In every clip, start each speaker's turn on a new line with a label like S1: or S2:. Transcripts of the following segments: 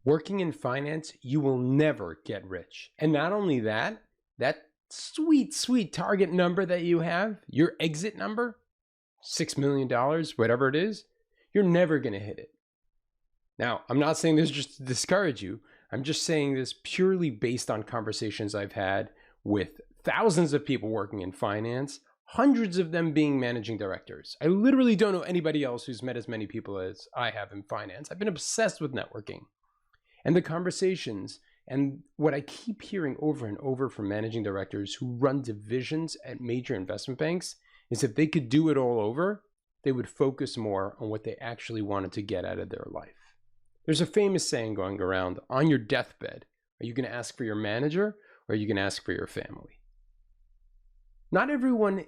S1: Working in finance, you will never get rich. And not only that, that sweet, sweet target number that you have, your exit number, $6 million, whatever it is, you're never going to hit it. Now, I'm not saying this just to discourage you. I'm just saying this purely based on conversations I've had with thousands of people working in finance, hundreds of them being managing directors. I literally don't know anybody else who's met as many people as I have in finance. I've been obsessed with networking. And the conversations and what I keep hearing over and over from managing directors who run divisions at major investment banks is if they could do it all over, they would focus more on what they actually wanted to get out of their life. There's a famous saying going around, on your deathbed, are you going to ask for your manager or are you going to ask for your family? Not everyone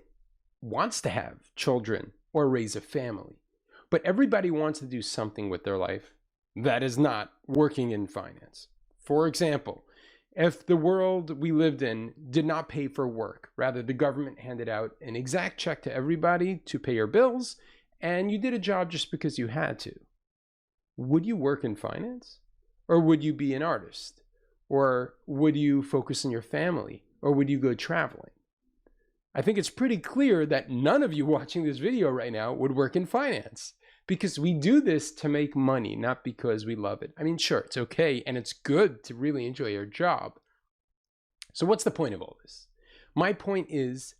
S1: wants to have children or raise a family, but everybody wants to do something with their life that is not working in finance. For example, if the world we lived in did not pay for work, rather the government handed out an exact check to everybody to pay your bills, and you did a job just because you had to, would you work in finance? Or would you be an artist? Or would you focus on your family? Or would you go traveling? I think it's pretty clear that none of you watching this video right now would work in finance, because we do this to make money, not because we love it. I mean, sure, it's okay, and it's good to really enjoy your job. So what's the point of all this? My point is,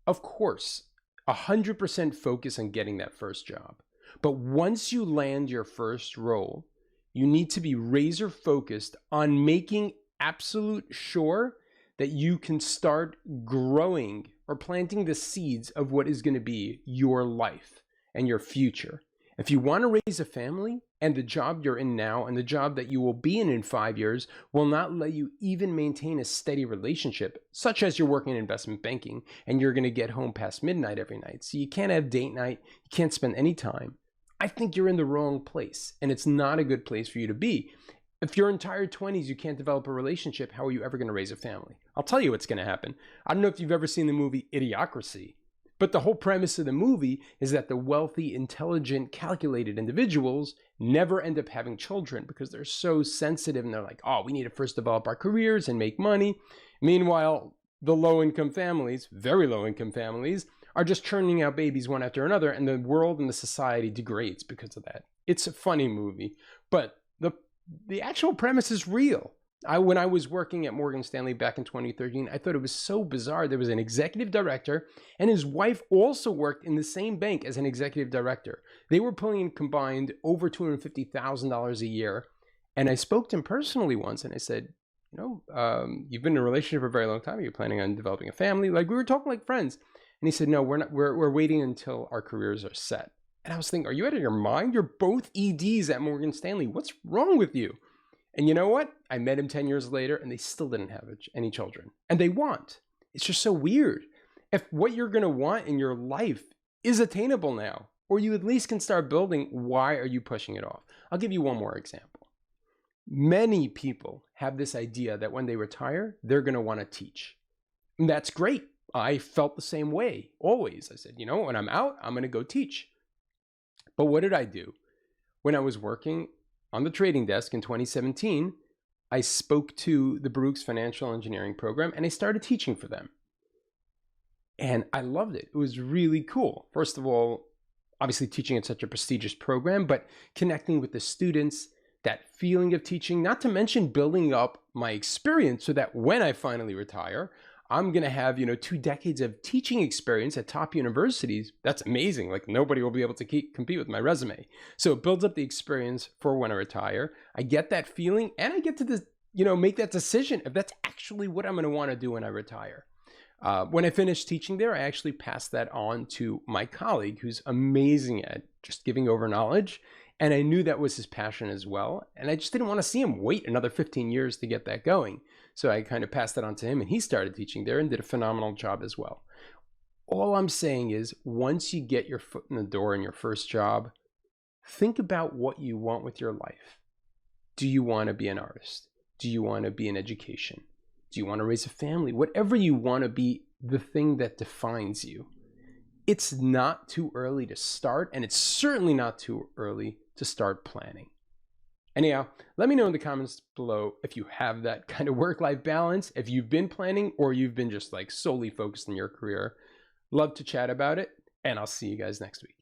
S1: of course, 100% focus on getting that first job. But once you land your first role, you need to be razor focused on making absolute sure that you can start growing or planting the seeds of what is going to be your life and your future. If you want to raise a family, and the job you're in now and the job that you will be in 5 years will not let you even maintain a steady relationship, such as you're working in investment banking and you're going to get home past midnight every night, so you can't have date night, you can't spend any time, I think you're in the wrong place, and it's not a good place for you to be. If your entire 20s you can't develop a relationship, how are you ever going to raise a family? I'll tell you what's going to happen. I don't know if you've ever seen the movie Idiocracy, but the whole premise of the movie is that the wealthy, intelligent, calculated individuals never end up having children because they're so sensitive and they're like, oh, we need to first develop our careers and make money. Meanwhile, the low-income families, very low-income families, are just churning out babies one after another, and the world and the society degrades because of that. It's a funny movie, but the actual premise is real. When I was working at Morgan Stanley back in 2013, I thought it was so bizarre. There was an executive director, and his wife also worked in the same bank as an executive director. They were pulling in combined over $250,000 a year. And I spoke to him personally once, and I said, you've been in a relationship for a very long time. Are you planning on developing a family? Like, we were talking like friends. And he said, no, we're not. We're waiting until our careers are set. And I was thinking, are you out of your mind? You're both EDs at Morgan Stanley. What's wrong with you? And you know what? I met him 10 years later, and they still didn't have any children. And they want. It's just so weird. If what you're going to want in your life is attainable now, or you at least can start building, why are you pushing it off? I'll give you one more example. Many people have this idea that when they retire, they're going to want to teach. And that's great. I felt the same way, always. I said, when I'm out, I'm going to go teach. But what did I do? When I was working on the trading desk in 2017, I spoke to the Baruch's financial engineering program, and I started teaching for them. And I loved it. It was really cool. First of all, obviously teaching at such a prestigious program, but connecting with the students, that feeling of teaching, not to mention building up my experience so that when I finally retire, I'm going to have, 2 decades of teaching experience at top universities. That's amazing. Like, nobody will be able to compete with my resume. So it builds up the experience for when I retire. I get that feeling, and I get to, make that decision if that's actually what I'm going to want to do when I retire. When I finished teaching there, I actually passed that on to my colleague, who's amazing at just giving over knowledge. And I knew that was his passion as well. And I just didn't want to see him wait another 15 years to get that going. So I kind of passed that on to him, and he started teaching there and did a phenomenal job as well. All I'm saying is, once you get your foot in the door in your first job, think about what you want with your life. Do you want to be an artist? Do you want to be in education? Do you want to raise a family? Whatever you want to be, the thing that defines you. It's not too early to start, and it's certainly not too early to start planning. Anyhow, let me know in the comments below if you have that kind of work-life balance, if you've been planning or you've been just like solely focused on your career. Love to chat about it, and I'll see you guys next week.